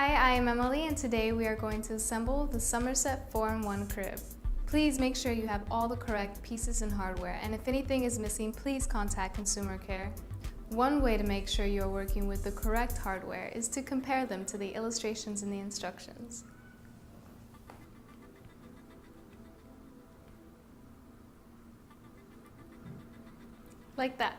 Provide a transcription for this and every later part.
Hi, I am Emily and today we are going to assemble the Somerset 4-in-1 crib. Please make sure you have all the correct pieces and hardware, and if anything is missing, please contact Consumer Care. One way to make sure you are working with the correct hardware is to compare them to the illustrations in the instructions. Like that.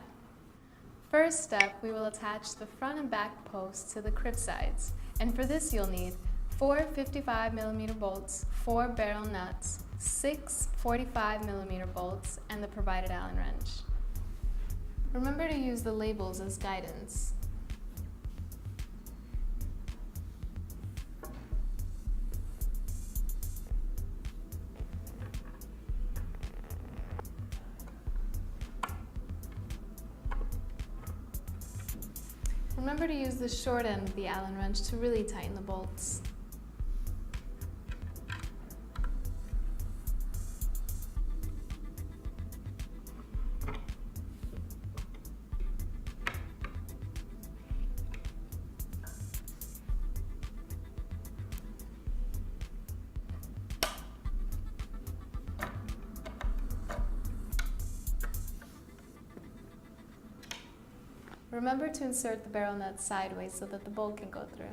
First step, we will attach the front and back posts to the crib sides. And for this you'll need 4 55mm bolts, 4 barrel nuts, 6 45mm bolts, and the provided Allen wrench. Remember to use the labels as guidance. Remember to use the short end of the Allen wrench to really tighten the bolts. Remember to insert the barrel nut sideways so that the bolt can go through.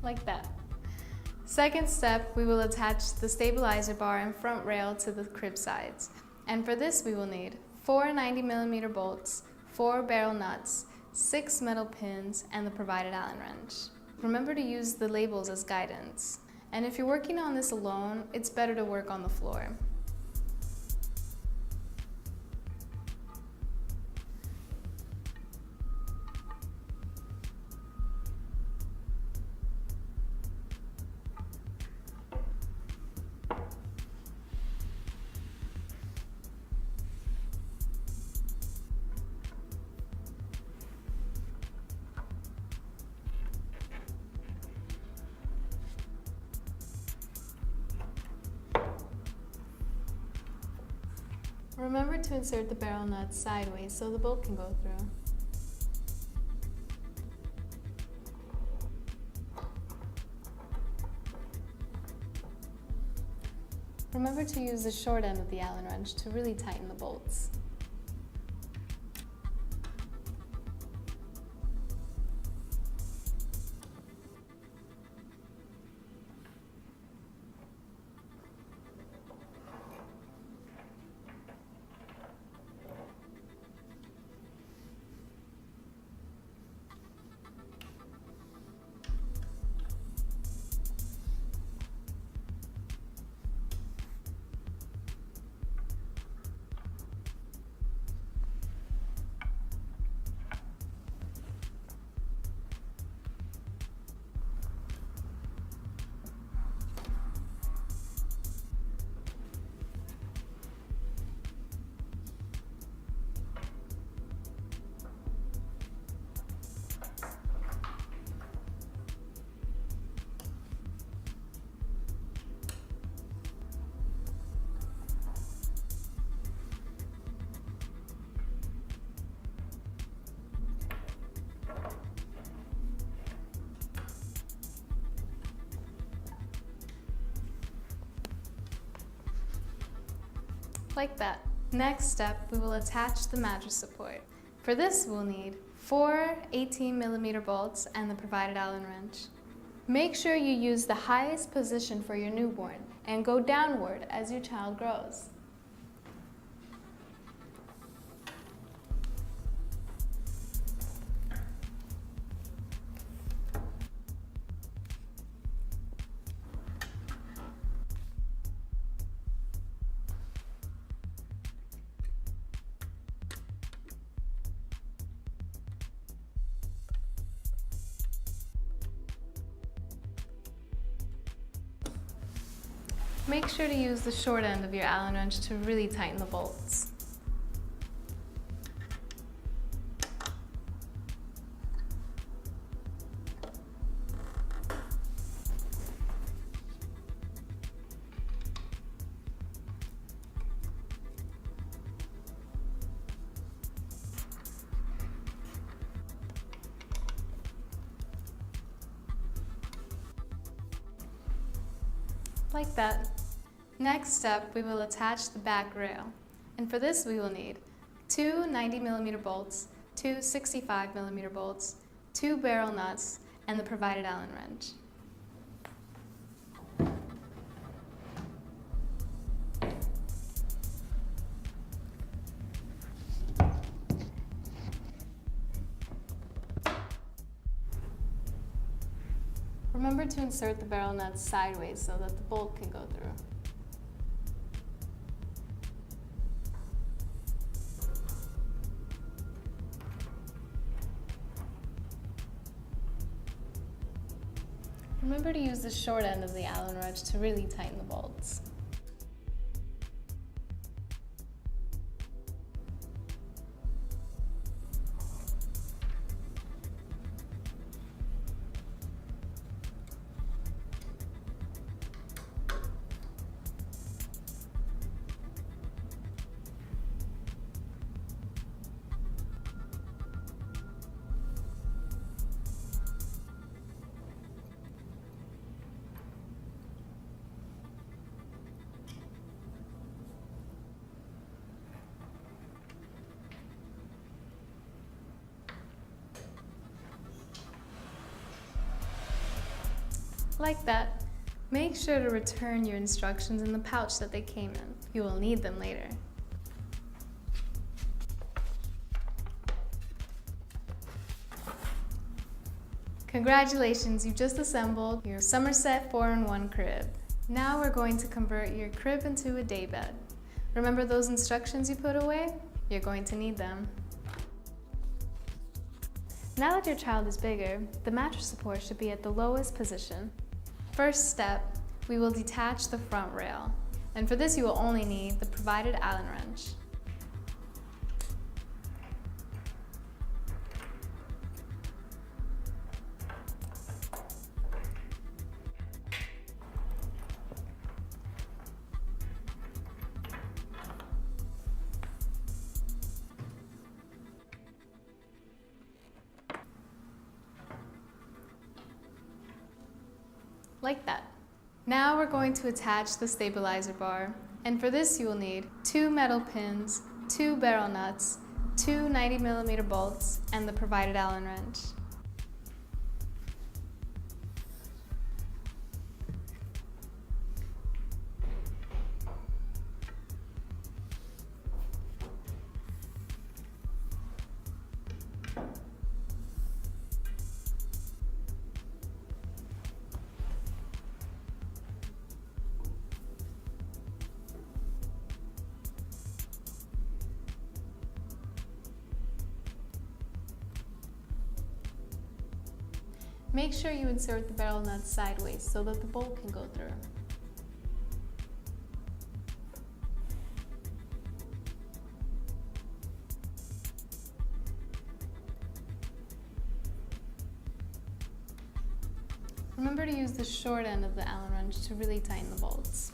Like that. Second step, we will attach the stabilizer bar and front rail to the crib sides. And for this we will need 4 90mm bolts, 4 barrel nuts, 6 metal pins, and the provided Allen wrench. Remember to use the labels as guidance. And if you're working on this alone, it's better to work on the floor. Remember to insert the barrel nuts sideways so the bolt can go through. Remember to use the short end of the Allen wrench to really tighten the bolts. Like that. Next step, we will attach the mattress support. For this, we'll need 4 18mm bolts and the provided Allen wrench. Make sure you use the highest position for your newborn and go downward as your child grows. Make sure to use the short end of your Allen wrench to really tighten the bolts. Like that. Next step, we will attach the back rail. And for this, we will need 2 90mm bolts, 2 65mm bolts, 2 barrel nuts, and the provided Allen wrench. Remember to insert the barrel nuts sideways so that the bolt can go through. Remember to use the short end of the Allen wrench to really tighten the bolts. Like that. Make sure to return your instructions in the pouch that they came in. You will need them later. Congratulations, you just assembled your Somerset 4-in-1 crib. Now we're going to convert your crib into a daybed. Remember those instructions you put away? You're going to need them. Now that your child is bigger, the mattress support should be at the lowest position. First step, we will detach the front rail. And for this you will only need the provided Allen wrench. Like that. Now we're going to attach the stabilizer bar, and for this you will need 2 metal pins, 2 barrel nuts, 2 90mm bolts, and the provided Allen wrench. Make sure you insert the barrel nuts sideways so that the bolt can go through. Remember to use the short end of the Allen wrench to really tighten the bolts.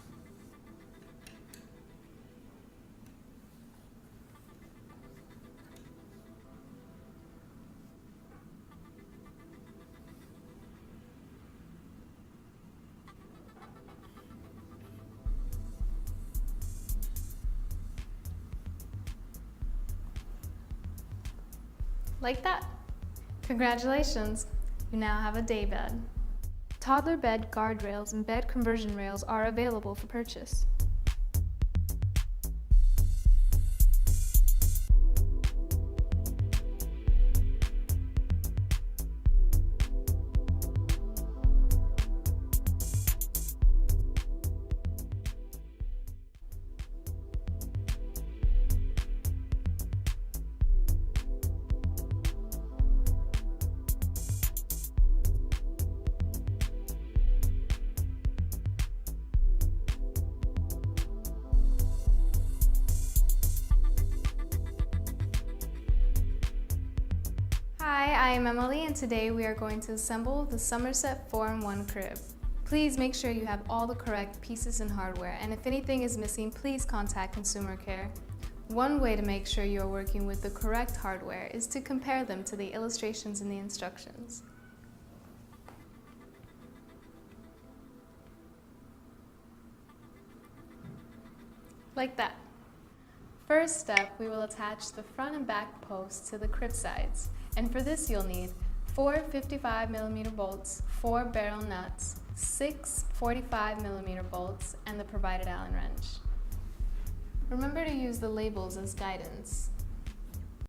Like that. Congratulations, you now have a daybed. Toddler bed guardrails and bed conversion rails are available for purchase. Hi, I am Emily, and today we are going to assemble the Somerset 4-in-1 crib. Please make sure you have all the correct pieces and hardware, and if anything is missing, please contact Consumer Care. One way to make sure you are working with the correct hardware is to compare them to the illustrations in the instructions. Like that. First step, we will attach the front and back posts to the crib sides. And for this you'll need 4 55mm bolts, 4 barrel nuts, 6 45mm bolts, and the provided Allen wrench. Remember to use the labels as guidance.